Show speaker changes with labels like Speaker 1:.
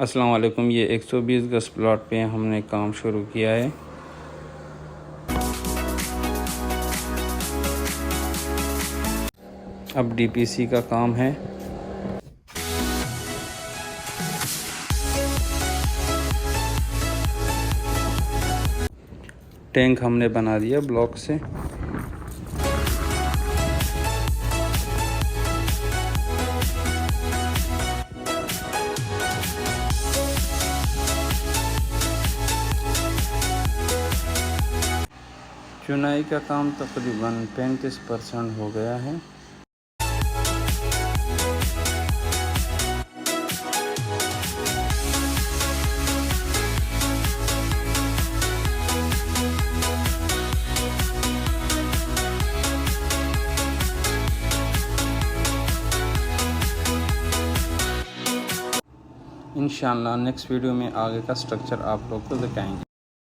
Speaker 1: अस्सलाम वालेकुम। ये 120 गज प्लॉट पे हमने काम शुरू किया है। अब डीपीसी का काम है। टैंक हमने बना दिया ब्लॉक से। चुनाई का काम तकरीबन 35% हो गया है। इंशाअल्लाह नेक्स्ट वीडियो में आगे का स्ट्रक्चर आप लोग को दिखाएंगे।